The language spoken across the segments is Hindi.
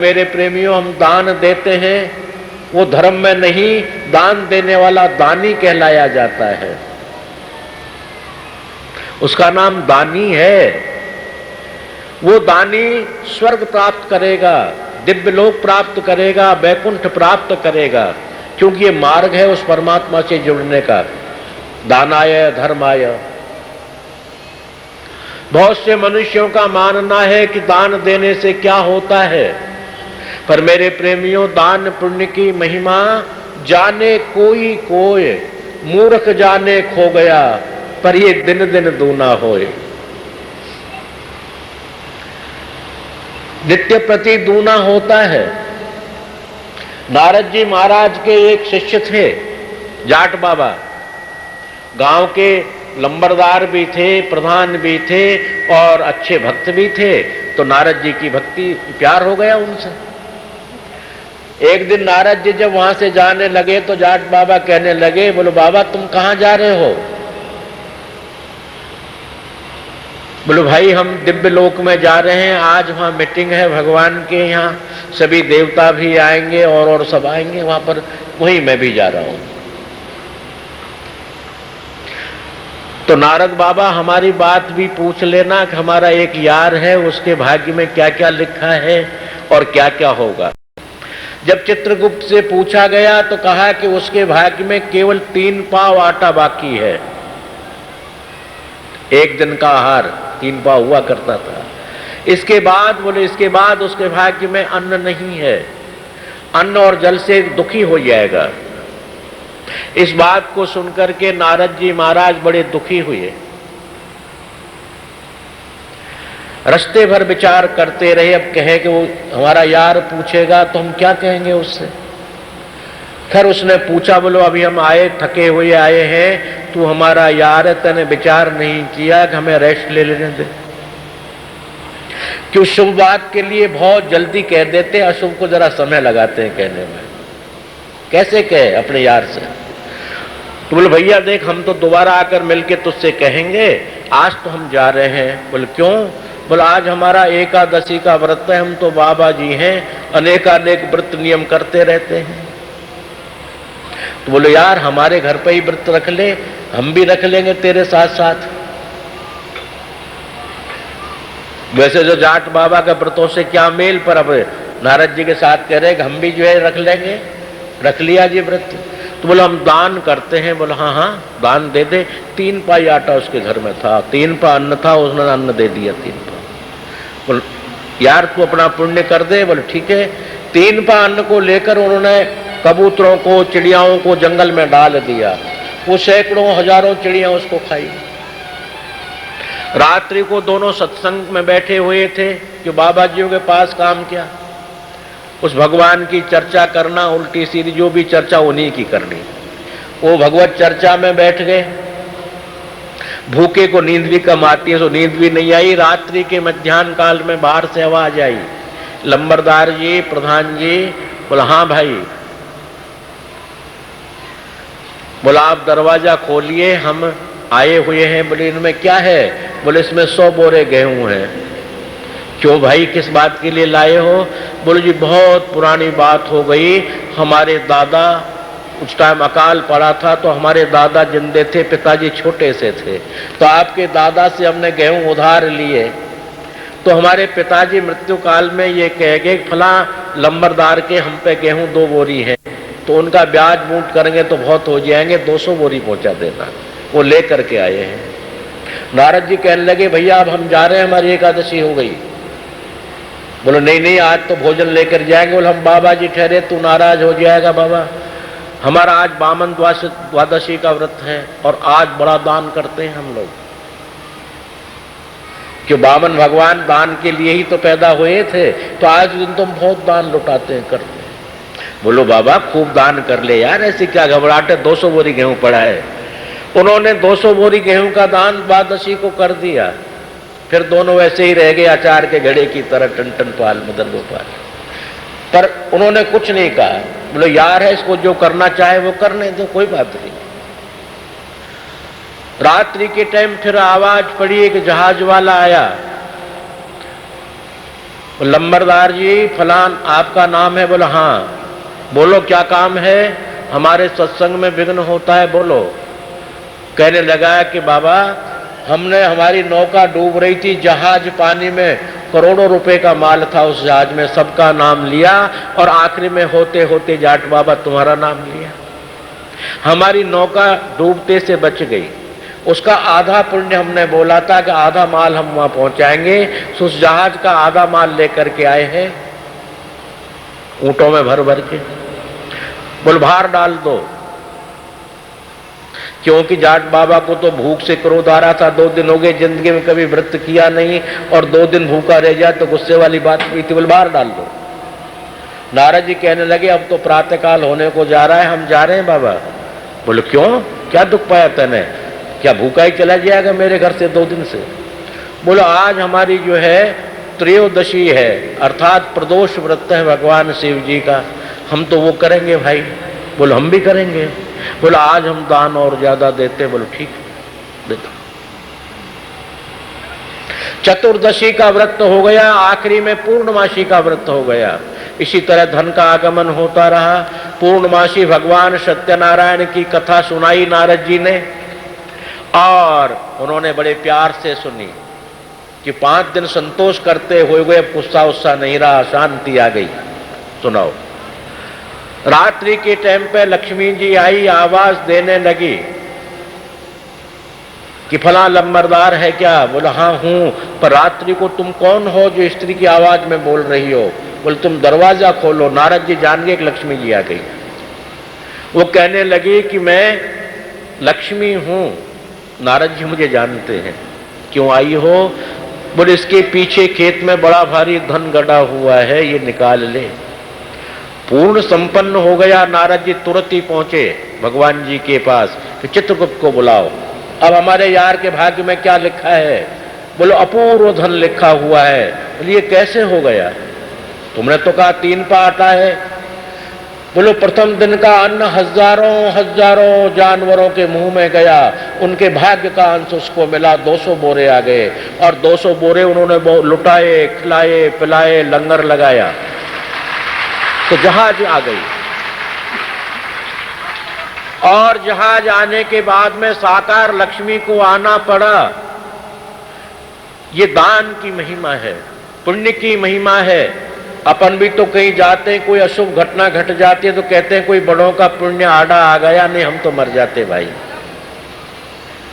मेरे प्रेमियों, हम दान देते हैं, वो धर्म में नहीं, दान देने वाला दानी कहलाया जाता है। उसका नाम दानी है। वो दानी स्वर्ग प्राप्त करेगा, दिव्य लोक प्राप्त करेगा, वैकुंठ प्राप्त करेगा, क्योंकि ये मार्ग है उस परमात्मा से जुड़ने का। दानाय धर्माय। बहुत से मनुष्यों का मानना है कि दान देने से क्या होता है, पर मेरे प्रेमियों, दान पुण्य की महिमा जाने कोई कोय, मूर्ख जाने खो गया, पर ये दिन दिन दूना होए। नित्य प्रति दूना होता है। नारद जी महाराज के एक शिष्य थे, जाट बाबा। गांव के लंबरदार भी थे, प्रधान भी थे और अच्छे भक्त भी थे। तो नारद जी की भक्ति, प्यार हो गया उनसे। एक दिन नारद जी जब वहां से जाने लगे तो जाट बाबा कहने लगे, बोलो बाबा तुम कहां जा रहे हो? बोलो भाई हम दिव्य लोक में जा रहे हैं, आज वहां मीटिंग है भगवान के यहाँ, सभी देवता भी आएंगे और सब आएंगे वहां पर, वहीं मैं भी जा रहा हूं। तो नारद बाबा हमारी बात भी पूछ लेना कि हमारा एक यार है, उसके भाग्य में क्या क्या लिखा है और क्या क्या होगा। जब चित्रगुप्त से पूछा गया तो कहा कि उसके भाग्य में केवल 3 पाव आटा बाकी है। एक दिन का आहार 3 पाव हुआ करता था। इसके बाद बोले, इसके बाद उसके भाग्य में अन्न नहीं है, अन्न और जल से दुखी हो जाएगा। इस बात को सुनकर के नारद जी महाराज बड़े दुखी हुए। रस्ते भर विचार करते रहे। अब कहे कि वो हमारा यार पूछेगा तो हम क्या कहेंगे उससे। खैर उसने पूछा, बोलो अभी हम आए, थके हुए आए हैं, तू हमारा यार है, तूने विचार नहीं किया कि हमें रेस्ट ले लेने दे। क्यों शुभ बात के लिए बहुत जल्दी कह देते, अशुभ को जरा समय लगाते हैं कहने में। कैसे कहे अपने यार से? तो बोले भैया देख, हम तो दोबारा आकर मिलके तुझसे कहेंगे, आज तो हम जा रहे हैं। बोले क्यों? बोले आज हमारा एकादशी का व्रत है, हम तो बाबा जी हैं, अनेकानेक व्रत नियम करते रहते हैं। तो बोले यार हमारे घर पे ही व्रत रख ले, हम भी रख लेंगे तेरे साथ साथ। वैसे जो जाट बाबा के व्रतों से क्या मेल, पर अब नारद जी के साथ कह रहे कि हम भी जो है रख लेंगे। रख लिया जी व्रत। तो बोला हम दान करते हैं। बोला हाँ हाँ दान दे दे। 3 पाई आटा उसके घर में था, 3 पा अन्न था, उसने अन्न दे दिया 3 पा। बोल यार तू अपना पुण्य कर दे। बोले ठीक है। 3 पा अन्न को लेकर उन्होंने कबूतरों को, चिड़ियाओं को जंगल में डाल दिया। वो सैकड़ों हजारों चिड़िया उसको खाई। रात्रि को दोनों सत्संग में बैठे हुए थे कि बाबा जी के पास काम किया, उस भगवान की चर्चा करना, उल्टी सीधी जो भी चर्चा उन्हीं की करनी। वो भगवत चर्चा में बैठ गए। भूखे को नींद भी कम आती है, तो नींद भी नहीं आई। रात्रि के मध्याह्न काल में बाहर से आवाज आई, लंबरदार जी, प्रधान जी। बोला हाँ भाई। बोला आप दरवाजा खोलिए, हम आए हुए हैं। बोले इनमें क्या है? बोले इसमें 100 बोरे गेहूं हैं। क्यों भाई, किस बात के लिए लाए हो? बोले जी बहुत पुरानी बात हो गई, हमारे दादा, उस टाइम अकाल पड़ा था तो हमारे दादा जिंदे थे, पिताजी छोटे से थे, तो आपके दादा से हमने गेहूं उधार लिए। तो हमारे पिताजी मृत्यु काल में ये कह गए फला लंबरदार के हम पे गेहूं 2 बोरी है, तो उनका ब्याज बूट करेंगे तो बहुत हो जाएंगे, 200 बोरी पहुंचा देना। वो लेकर के आए हैं। नारद जी कहने लगे भैया अब हम जा रहे हैं, हमारी एकादशी हो गई। बोलो नहीं नहीं आज तो भोजन लेकर जाएंगे। बोले हम बाबा जी ठहरे, तू नाराज हो जाएगा बाबा, हमारा आज बामन द्वादशी का व्रत है और आज बड़ा दान करते हैं हम लोग। क्यों बामन भगवान दान के लिए ही तो पैदा हुए थे, तो आज दिन तुम बहुत दान लुटाते हैं, करते हैं। बोलो बाबा खूब दान कर ले यार, ऐसी क्या घबराहट है, 200 बोरी गेहूं पड़ा है। उन्होंने 200 बोरी गेहूं का दान द्वादशी को कर दिया। फिर दोनों वैसे ही रह गए अचार के घड़े की तरह, टन टन पाल मदन गोपाल। पर उन्होंने कुछ नहीं कहा। बोले यार है, इसको जो करना चाहे वो करने दो, कोई बात नहीं। रात्रि के टाइम फिर आवाज पड़ी कि जहाज वाला आया। लंबरदार जी फलान आपका नाम है? बोला हाँ। बोलो क्या काम है? हमारे सत्संग में विघ्न होता है, बोलो। कहने लगा कि बाबा हमने, हमारी नौका डूब रही थी, जहाज पानी में, करोड़ों रुपए का माल था उस जहाज में, सबका नाम लिया और आखिरी में होते होते जाट बाबा तुम्हारा नाम लिया। हमारी नौका डूबते से बच गई। उसका आधा पुण्य हमने बोला था कि आधा माल हम वहां पहुंचाएंगे, तो उस जहाज का आधा माल लेकर के आए हैं, ऊंटों में भर भर के। बोल भार डाल दो, क्योंकि जाट बाबा को तो भूख से क्रोध आ रहा था। 2 दिन हो गए, जिंदगी में कभी व्रत किया नहीं और 2 दिन भूखा रह जाए तो गुस्से वाली बात हुई थी। बोल भार डाल दो। नारद जी कहने लगे अब तो प्रातःकाल होने को जा रहा है, हम जा रहे हैं बाबा। बोले क्यों, क्या दुख पाया तने? क्या भूखा ही चला जाएगा मेरे घर से 2 दिन से? बोलो आज हमारी जो है त्रयोदशी है, अर्थात प्रदोष व्रत है भगवान शिव जी का, हम तो वो करेंगे भाई। बोलो हम भी करेंगे। बोलो आज हम दान और ज्यादा देते। बोलो ठीक देता। चतुर्दशी का व्रत हो गया, आखिरी में पूर्णमासी का व्रत हो गया। इसी तरह धन का आगमन होता रहा। पूर्णमासी भगवान सत्यनारायण की कथा सुनाई नारद जी ने, और उन्होंने बड़े प्यार से सुनी कि 5 दिन संतोष करते हुए अब गुस्सा उत्साह नहीं रहा, शांति आ गई। सुनाओ। रात्रि के टाइम पे लक्ष्मी जी आई, आवाज देने लगी कि फला लंबरदार है क्या? बोला हाँ हूं, पर रात्रि को तुम कौन हो जो स्त्री की आवाज में बोल रही हो? बोले तुम दरवाजा खोलो। नारद जी जान गए कि लक्ष्मी जी आ गई। वो कहने लगी कि मैं लक्ष्मी हूं। नारद जी मुझे जानते हैं, क्यों आई हो? बोले इसके पीछे खेत में बड़ा भारी धन गड़ा हुआ है, ये निकाल ले। पूर्ण संपन्न हो गया। नारद जी तुरंत ही पहुंचे भगवान जी के पास कि चित्रगुप्त को बुलाओ, अब हमारे यार के भाग्य में क्या लिखा है? बोलो अपूर्व धन लिखा हुआ है। बोले ये कैसे हो गया? तुमने तो कहा 3 पा आटा है। बोलो प्रथम दिन का अन्न हजारों हजारों जानवरों के मुंह में गया, उनके भाग्य का अंश उसको मिला। 200 बोरे आ गए और 200 बोरे उन्होंने लुटाए, खिलाए, पिलाए, लंगर लगाया, तो जहाज आ गई। और जहाज आने के बाद में साकार लक्ष्मी को आना पड़ा। ये दान की महिमा है, पुण्य की महिमा है। अपन भी तो कहीं जाते हैं, कोई अशुभ घटना घट जाती है तो कहते हैं कोई बड़ों का पुण्य आड़ा आ गया। नहीं, हम तो मर जाते भाई।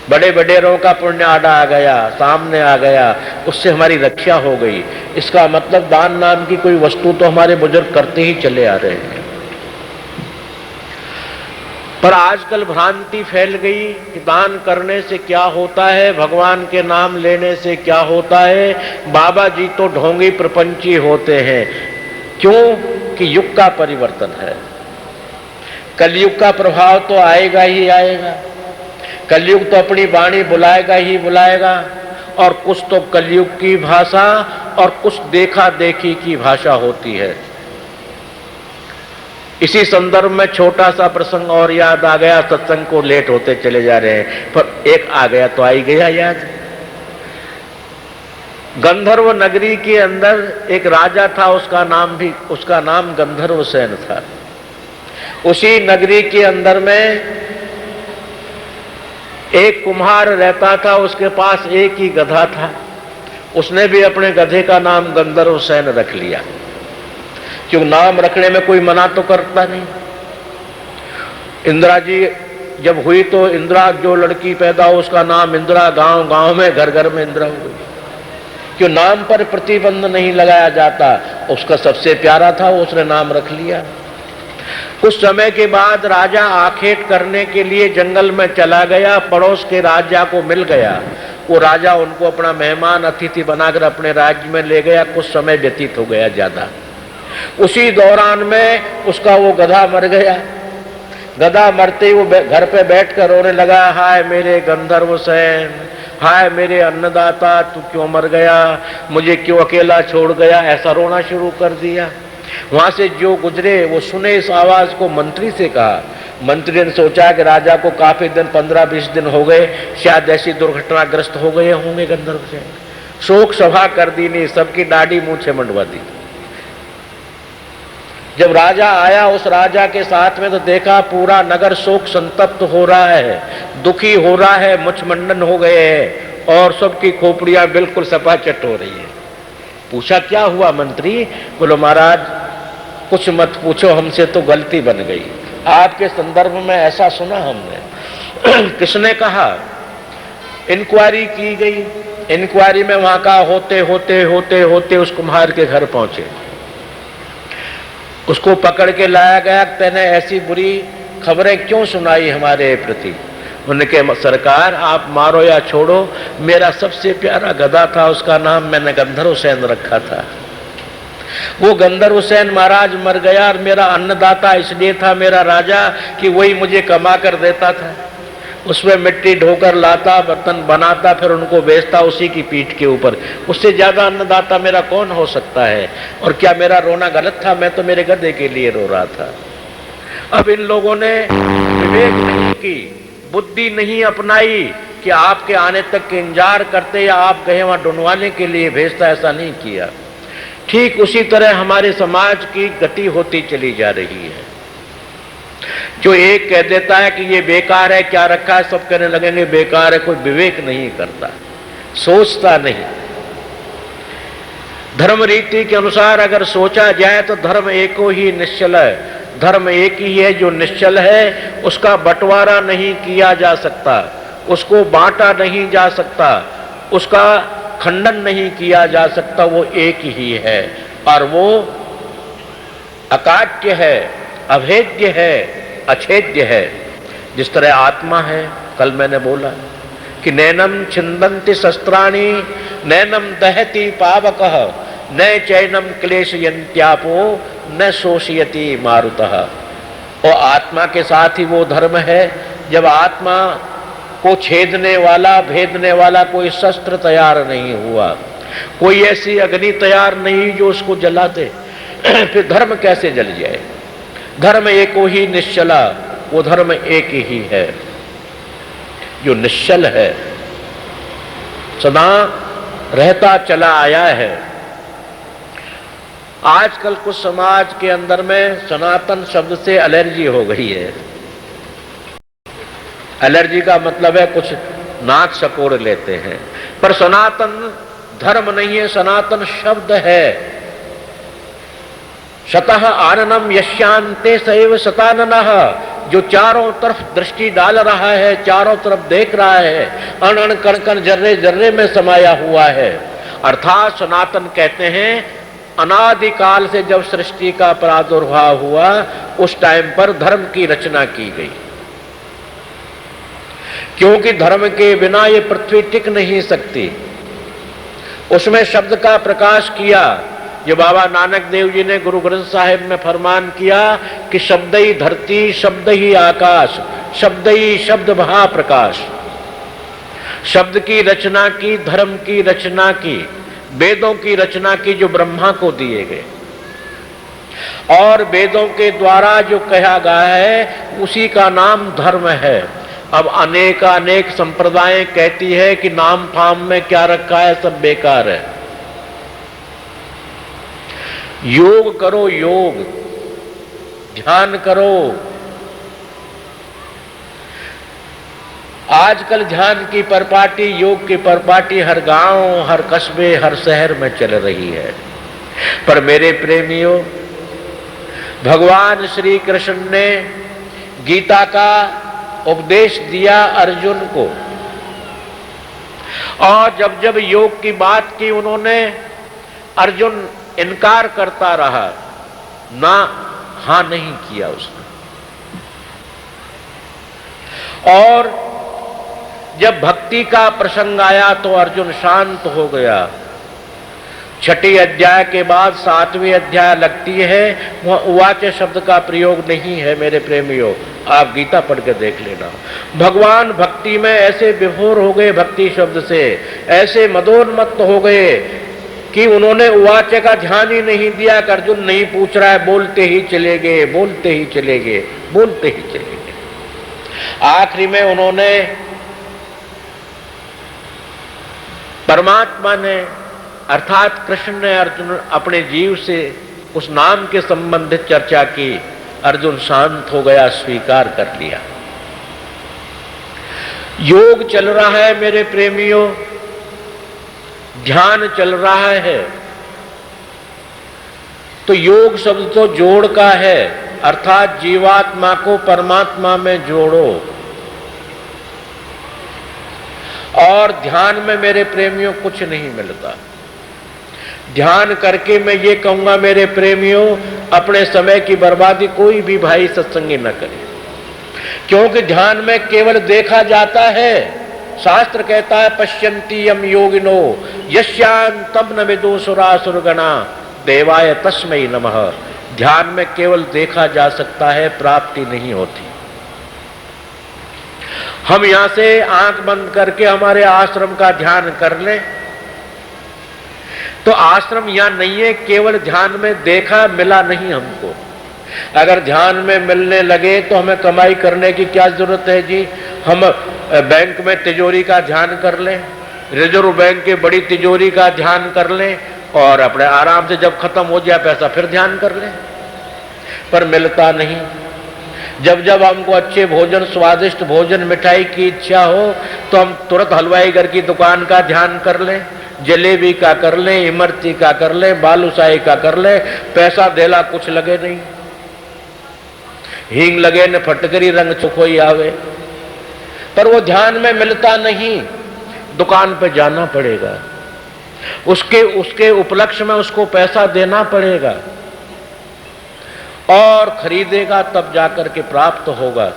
बड़े बड़ेरों का पुण्य आड़ा आ गया, सामने आ गया, उससे हमारी रक्षा हो गई। इसका मतलब दान नाम की कोई वस्तु तो हमारे बुजुर्ग करते ही चले आ रहे हैं। पर आजकल भ्रांति फैल गई कि दान करने से क्या होता है, भगवान के नाम लेने से क्या होता है। बाबा जी तो ढोंगी प्रपंची होते हैं। क्यों? कि युग का परिवर्तन है, कलयुग का प्रभाव तो आएगा ही आएगा। कलयुग तो अपनी वाणी बुलाएगा ही बुलाएगा, और कुछ तो कलयुग की भाषा और कुछ देखा देखी की भाषा होती है। इसी संदर्भ में छोटा सा प्रसंग और याद आ गया। सत्संग को लेट होते चले जा रहे हैं, पर एक आ गया तो आई गया याद। गंधर्व नगरी के अंदर एक राजा था, उसका नाम गंधर्व सेन था। उसी नगरी के अंदर में एक कुम्हार रहता था, उसके पास एक ही गधा था। उसने भी अपने गधे का नाम गंधर्व सेन रख लिया, क्यों नाम रखने में कोई मना तो करता नहीं। इंदिरा जी जब हुई तो इंदिरा जो लड़की पैदा हो उसका नाम इंदिरा, गांव गांव में घर घर में इंदिरा हुई। क्यों नाम पर प्रतिबंध नहीं लगाया जाता। उसका सबसे प्यारा था, उसने नाम रख लिया। कुछ समय के बाद राजा आखेट करने के लिए जंगल में चला गया, पड़ोस के राजा को मिल गया। वो राजा उनको अपना मेहमान अतिथि बनाकर अपने राज्य में ले गया। कुछ समय व्यतीत हो गया ज्यादा। उसी दौरान में उसका वो गधा मर गया। गधा मरते ही वो घर पे बैठकर रोने लगा, हाय मेरे गंधर्व सेन, हाय मेरे अन्नदाता, तू क्यों मर गया, मुझे क्यों अकेला छोड़ गया। ऐसा रोना शुरू कर दिया। वहां से जो गुजरे वो सुने इस आवाज को, मंत्री से कहा। मंत्री ने सोचा कि राजा को काफी दिन 15-20 दिन हो गए, शायद ऐसी दुर्घटनाग्रस्त हो गए होंगे गंधर्व सेन। शोक सभा कर दी नहीं, सबकी दाढ़ी मूछें मंडवा दी। जब राजा आया उस राजा के साथ में तो देखा पूरा नगर शोक संतप्त हो रहा है, दुखी हो रहा है, मुछमंडन हो गए हैं और सबकी खोपड़ियां बिल्कुल सपाचट हो रही है। पूछा क्या हुआ मंत्री? बोलो महाराज कुछ मत पूछो, हमसे तो गलती बन गई, आपके संदर्भ में ऐसा सुना हमने। किसने कहा? इंक्वायरी की गई, इंक्वायरी में वहां का होते होते होते होते उस कुम्हार के घर पहुंचे, उसको पकड़ के लाया गया। तेने ऐसी बुरी खबरें क्यों सुनाई हमारे प्रति? उन्होंने कहा सरकार आप मारो या छोड़ो, मेरा सबसे प्यारा गधा था, उसका नाम मैंने गंधर हुसैन रखा था। वो गंधर हुसैन महाराज मर गया और मेरा अन्नदाता इसलिए था मेरा राजा कि वही मुझे कमा कर देता था, उसमें मिट्टी ढोकर लाता, बर्तन बनाता, फिर उनको बेचता उसी की पीठ के ऊपर। उससे ज्यादा अन्नदाता मेरा कौन हो सकता है? और क्या मेरा रोना गलत था? मैं तो मेरे गधे के लिए रो रहा था। अब इन लोगों ने विवेक नहीं की, बुद्धि नहीं अपनाई कि आपके आने तक के इंतजार करते या आप गए वहां ढूंढवाने के लिए भेजता, ऐसा नहीं किया। ठीक उसी तरह हमारे समाज की गति होती चली जा रही है। जो एक कह देता है कि ये बेकार है, क्या रखा है, सब कहने लगेंगे बेकार है। कोई विवेक नहीं करता, सोचता नहीं। धर्म रीति के अनुसार अगर सोचा जाए तो धर्म एको ही निश्चल है, धर्म एक ही है जो निश्चल है, उसका बंटवारा नहीं किया जा सकता, उसको बांटा नहीं जा सकता, उसका खंडन नहीं किया जा सकता, वो एक ही है और वो अकाट्य है, अभेद्य है, अछेद्य है। जिस तरह आत्मा है, कल मैंने बोला कि नैनम छिन्दन्ति शस्त्राणि नैनम दहति पावकः न चैनम क्लेशयन्त्यापो न शोषयति मारुतः। और आत्मा के साथ ही वो धर्म है, जब आत्मा को छेदने वाला, भेदने वाला कोई शस्त्र तैयार नहीं हुआ, कोई ऐसी अग्नि तैयार नहीं जो उसको जला दे, फिर धर्म कैसे जल जाए? धर्म एको ही निश्चला, वो धर्म एक ही है जो निश्चल है, सदा रहता चला आया है। आजकल कुछ समाज के अंदर में सनातन शब्द से एलर्जी हो गई है। एलर्जी का मतलब है कुछ नाक सकोड़ लेते हैं, पर सनातन धर्म नहीं है, सनातन शब्द है। शतः आननम यश्यांते सैव शताननः, जो चारों तरफ दृष्टि डाल रहा है, चारों तरफ देख रहा है, अण अण कण कण जर्रे जर्रे में समाया हुआ है। अर्थात सनातन कहते हैं अनादिकाल से जब सृष्टि का प्रादुर्भाव हुआ उस टाइम पर धर्म की रचना की गई, क्योंकि धर्म के बिना ये पृथ्वी टिक नहीं सकती। उसमें शब्द का प्रकाश किया, जो बाबा नानक देव जी ने गुरु ग्रंथ साहिब में फरमान किया कि शब्द ही धरती, शब्द ही आकाश, शब्द ही शब्द महाप्रकाश। शब्द की रचना की, धर्म की रचना की, वेदों की रचना की जो ब्रह्मा को दिए गए, और वेदों के द्वारा जो कहा गया है उसी का नाम धर्म है। अब अनेक संप्रदाय कहती है कि नाम फाम में क्या रखा है, सब बेकार है। योग करो, योग ध्यान करो। आजकल ध्यान की परपाटी, योग की परपाटी हर गांव, हर कस्बे, हर शहर में चल रही है। पर मेरे प्रेमियों, भगवान श्री कृष्ण ने गीता का उपदेश दिया अर्जुन को, और जब जब योग की बात की उन्होंने, अर्जुन इनकार करता रहा, ना हां नहीं किया उसने। और जब भक्ति का प्रसंग आया तो अर्जुन शांत हो गया। छठी अध्याय के बाद 7वीं अध्याय लगती है, वहां उवाच शब्द का प्रयोग नहीं है। मेरे प्रेमियों, आप गीता पढ़ के देख लेना। भगवान भक्ति में ऐसे विभोर हो गए, भक्ति शब्द से ऐसे मदोन्मत्त हो गए कि उन्होंने उवाच का ध्यान ही नहीं दिया कि अर्जुन नहीं पूछ रहा है, बोलते ही चले गए, बोलते ही चले गए, बोलते ही चले गए। आखिरी में उन्होंने परमात्मा ने अर्थात कृष्ण ने अर्जुन अपने जीव से उस नाम के संबंधित चर्चा की। अर्जुन शांत हो गया, स्वीकार कर लिया। योग चल रहा है मेरे प्रेमियों, ध्यान चल रहा है। तो योग शब्द तो जोड़ का है, अर्थात जीवात्मा को परमात्मा में जोड़ो। और ध्यान में मेरे प्रेमियों कुछ नहीं मिलता। ध्यान करके मैं ये कहूंगा मेरे प्रेमियों, अपने समय की बर्बादी कोई भी भाई सत्संगी न करे, क्योंकि ध्यान में केवल देखा जाता है। शास्त्र कहता है पश्यन्ति यम योगिनो यस्यान तब न विदुसुरासुरगणा देवाय तस्मै नमः। ध्यान में केवल देखा जा सकता है, प्राप्ति नहीं होती। हम यहां से आंख बंद करके हमारे आश्रम का ध्यान कर लें तो आश्रम यहां नहीं है, केवल ध्यान में देखा, मिला नहीं हमको। अगर ध्यान में मिलने लगे तो हमें कमाई करने की क्या जरूरत है जी। हम बैंक में तिजोरी का ध्यान कर लें, रिजर्व बैंक की बड़ी तिजोरी का ध्यान कर लें और अपने आराम से जब खत्म हो जाए पैसा फिर ध्यान कर लें, पर मिलता नहीं। जब जब हमको अच्छे भोजन, स्वादिष्ट भोजन, मिठाई की इच्छा हो तो हम तुरंत हलवाई घर की दुकान का ध्यान कर लें, जलेबी का कर लें, इमरती का कर लें, बालूशाही का कर लें, पैसा देला कुछ लगे नहीं। हींग लगे न फटकरी रंग चुकोई आवे, पर वो ध्यान में मिलता नहीं। दुकान पे जाना पड़ेगा, उसके उपलक्ष्य में उसको पैसा देना पड़ेगा और खरीदेगा तब जाकर के प्राप्त होगा।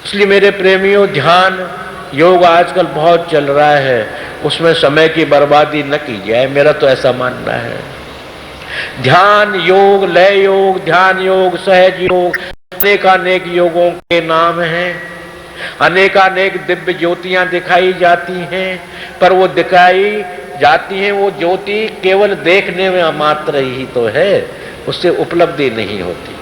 इसलिए मेरे प्रेमियों, ध्यान योग आजकल बहुत चल रहा है, उसमें समय की बर्बादी न की जाए, मेरा तो ऐसा मानना है। ध्यान योग, लय योग, ध्यान योग, सहज योग, अनेकानेक योगों के नाम हैं। अनेकानेक दिव्य ज्योतियां दिखाई जाती हैं, पर वो दिखाई जाती हैं वो ज्योति केवल देखने में मात्र ही तो है, उससे उपलब्धि नहीं होती।